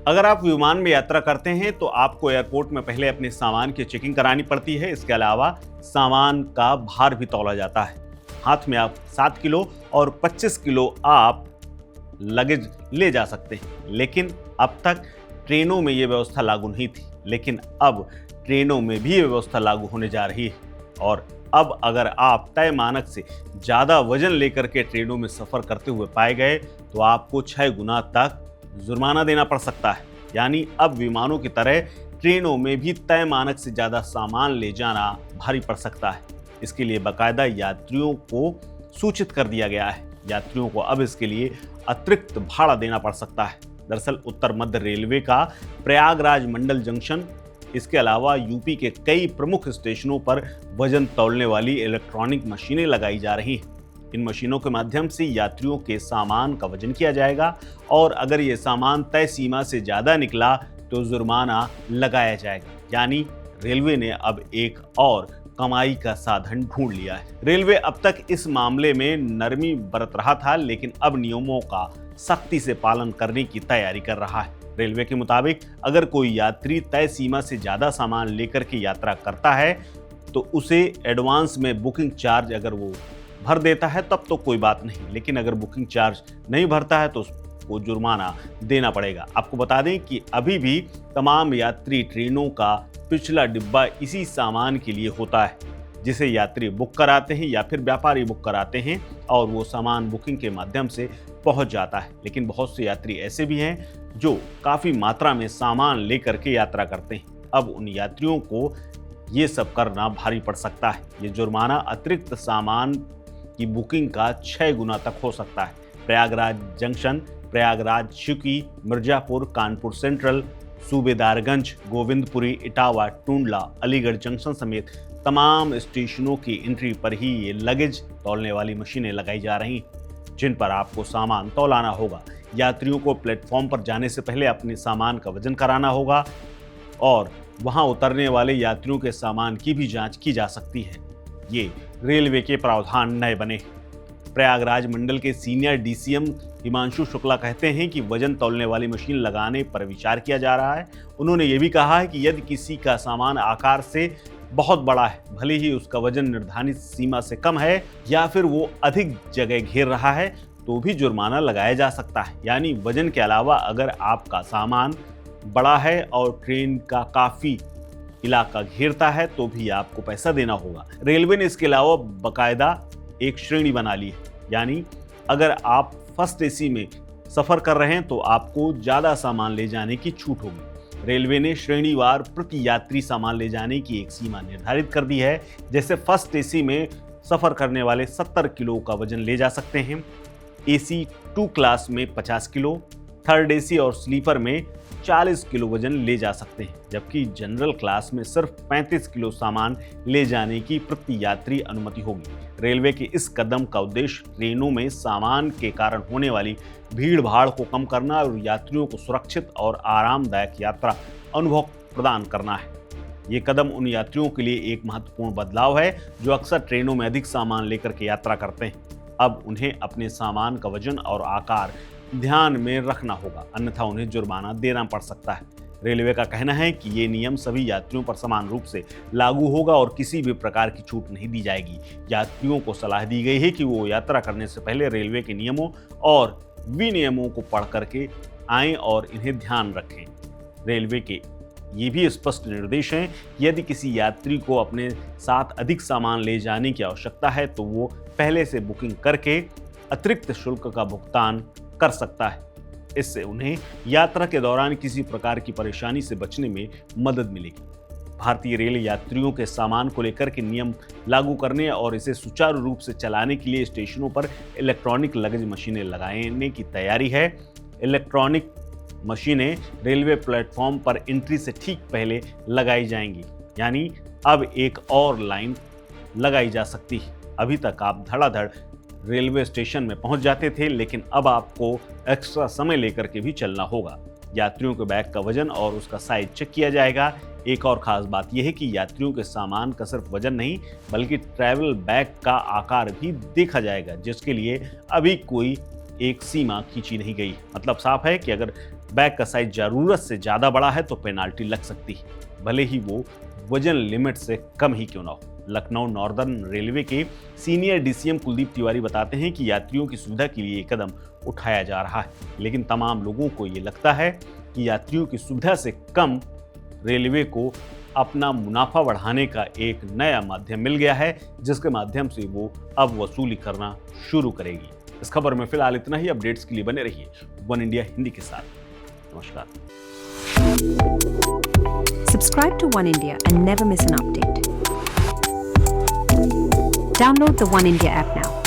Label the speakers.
Speaker 1: अगर आप विमान में यात्रा करते हैं तो आपको एयरपोर्ट में पहले अपने सामान की चेकिंग करानी पड़ती है। इसके अलावा सामान का भार भी तौला जाता है। हाथ में आप 7 किलो और 25 किलो आप लगेज ले जा सकते हैं। लेकिन अब तक ट्रेनों में ये व्यवस्था लागू नहीं थी, लेकिन अब ट्रेनों में भी ये व्यवस्था लागू होने जा रही है। और अब अगर आप तय मानक से ज़्यादा वजन लेकर के ट्रेनों में सफ़र करते हुए पाए गए तो आपको 6 गुना तक जुर्माना देना पड़ सकता है। यानी अब विमानों की तरह ट्रेनों में भी तय मानक से ज़्यादा सामान ले जाना भारी पड़ सकता है। इसके लिए बाकायदा यात्रियों को सूचित कर दिया गया है। यात्रियों को अब इसके लिए अतिरिक्त भाड़ा देना पड़ सकता है। दरअसल उत्तर मध्य रेलवे का प्रयागराज मंडल जंक्शन, इसके अलावा यूपी के कई प्रमुख स्टेशनों पर वजन तौलने वाली इलेक्ट्रॉनिक मशीनें लगाई जा रही हैं। इन मशीनों के माध्यम से यात्रियों के सामान का वजन किया जाएगा और अगर ये सामान तय सीमा से ज़्यादा निकला तो जुर्माना लगाया जाएगा। यानी रेलवे ने अब एक और कमाई का साधन ढूंढ लिया है। रेलवे अब तक इस मामले में नरमी बरत रहा था, लेकिन अब नियमों का सख्ती से पालन करने की तैयारी कर रहा है। रेलवे के मुताबिक अगर कोई यात्री तय सीमा से ज़्यादा सामान लेकर के यात्रा करता है तो उसे एडवांस में बुकिंग चार्ज अगर वो भर देता है तब तो कोई बात नहीं, लेकिन अगर बुकिंग चार्ज नहीं भरता है तो उसको जुर्माना देना पड़ेगा। आपको बता दें कि अभी भी तमाम यात्री ट्रेनों का पिछला डिब्बा इसी सामान के लिए होता है, जिसे यात्री बुक कराते हैं या फिर व्यापारी बुक कराते हैं और वो सामान बुकिंग के माध्यम से पहुंच जाता है। लेकिन बहुत से यात्री ऐसे भी हैं जो काफ़ी मात्रा में सामान लेकर के यात्रा करते हैं। अब उन यात्रियों को ये सब करना भारी पड़ सकता है। ये जुर्माना अतिरिक्त सामान की बुकिंग का 6 गुना तक हो सकता है। प्रयागराज जंक्शन, प्रयागराज शिकी, मिर्जापुर, कानपुर सेंट्रल, सूबेदारगंज, गोविंदपुरी, इटावा, टूंडला, अलीगढ़ जंक्शन समेत तमाम स्टेशनों की एंट्री पर ही ये लगेज तौलने वाली मशीनें लगाई जा रही हैं, जिन पर आपको सामान तौलाना होगा। यात्रियों को प्लेटफॉर्म पर जाने से पहले अपने सामान का वजन कराना होगा और वहां उतरने वाले यात्रियों के सामान की भी जांच की जा सकती है। ये रेलवे के प्रावधान नए बने। प्रयागराज मंडल के सीनियर डीसीएम हिमांशु शुक्ला कहते हैं कि वजन तौलने वाली मशीन लगाने पर विचार किया जा रहा है। उन्होंने ये भी कहा है कि यदि किसी का सामान आकार से बहुत बड़ा है, भले ही उसका वजन निर्धारित सीमा से कम है या फिर वो अधिक जगह घेर रहा है, तो भी जुर्माना लगाया जा सकता है। यानी वजन के अलावा अगर आपका सामान बड़ा है और ट्रेन का काफ़ी इलाका घेरता है तो भी आपको पैसा देना होगा। रेलवे ने इसके अलावा बाकायदा एक श्रेणी बना ली है। यानी अगर आप फर्स्ट एसी में सफ़र कर रहे हैं तो आपको ज़्यादा सामान ले जाने की छूट होगी। रेलवे ने श्रेणीवार प्रति यात्री सामान ले जाने की एक सीमा निर्धारित कर दी है। जैसे फर्स्ट एसी में सफ़र करने वाले 70 किलो का वजन ले जा सकते हैं, एसी 2 क्लास में 50 किलो, थर्ड एसी और स्लीपर में 40 किलो वजन ले जा सकते हैं, जबकि जनरल क्लास में सिर्फ 35 किलो सामान ले जाने की प्रति यात्री अनुमति होगी। रेलवे के इस कदम का उद्देश्य ट्रेनों में सामान के कारण होने वाली भीड़ भाड़ को कम करना और यात्रियों को सुरक्षित और आरामदायक यात्रा अनुभव प्रदान करना है। ये कदम उन यात्रियों के लिए एक महत्वपूर्ण बदलाव है जो अक्सर ट्रेनों में अधिक सामान लेकर के यात्रा करते हैं। अब उन्हें अपने सामान का वजन और आकार ध्यान में रखना होगा, अन्यथा उन्हें जुर्माना देना पड़ सकता है। रेलवे का कहना है कि ये नियम सभी यात्रियों पर समान रूप से लागू होगा और किसी भी प्रकार की छूट नहीं दी जाएगी। यात्रियों को सलाह दी गई है कि वो यात्रा करने से पहले रेलवे के नियमों और विनियमों को पढ़ करके आएं और इन्हें ध्यान रखें। रेलवे के ये भी स्पष्ट निर्देश हैं कि यदि किसी यात्री को अपने साथ अधिक सामान ले जाने की आवश्यकता है तो वो पहले से बुकिंग करके अतिरिक्त शुल्क का भुगतान कर सकता है। इससे उन्हें यात्रा के दौरान किसी प्रकार की परेशानी से बचने में मदद मिलेगी। भारतीय रेल यात्रियों के सामान को लेकर के नियम लागू करने और इसे सुचारू रूप से चलाने के लिए स्टेशनों पर इलेक्ट्रॉनिक लगेज मशीनें लगाने की तैयारी है। इलेक्ट्रॉनिक मशीनें रेलवे प्लेटफॉर्म पर एंट्री से ठीक पहले लगाई जाएंगी, यानी अब एक और लाइन लगाई जा सकती है। अभी तक आप धड़ाधड़ रेलवे स्टेशन में पहुंच जाते थे, लेकिन अब आपको एक्स्ट्रा समय लेकर के भी चलना होगा। यात्रियों के बैग का वजन और उसका साइज चेक किया जाएगा। एक और खास बात यह है कि यात्रियों के सामान का सिर्फ वजन नहीं बल्कि ट्रैवल बैग का आकार भी देखा जाएगा, जिसके लिए अभी कोई एक सीमा खींची नहीं गई। मतलब साफ है कि अगर बैग का साइज जरूरत से ज्यादा बड़ा है तो पेनाल्टी लग सकती है, भले ही वो वजन लिमिट से कम ही क्यों ना हो। लखनऊ नॉर्दर्न रेलवे के सीनियर डीसीएम कुलदीप तिवारी बताते हैं कि यात्रियों की सुविधा के लिए ये कदम उठाया जा रहा है, लेकिन तमाम लोगों को ये लगता है कि यात्रियों की सुविधा से कम रेलवे को अपना मुनाफा बढ़ाने का एक नया माध्यम मिल गया है, जिसके माध्यम से वो अब वसूली करना शुरू करेगी। इस खबर में फिलहाल इतना ही। अपडेट्स के लिए बने रहिए वन इंडिया हिंदी के साथ। नमस्कार।
Speaker 2: Subscribe to One India and never miss an update. Download the One India app now.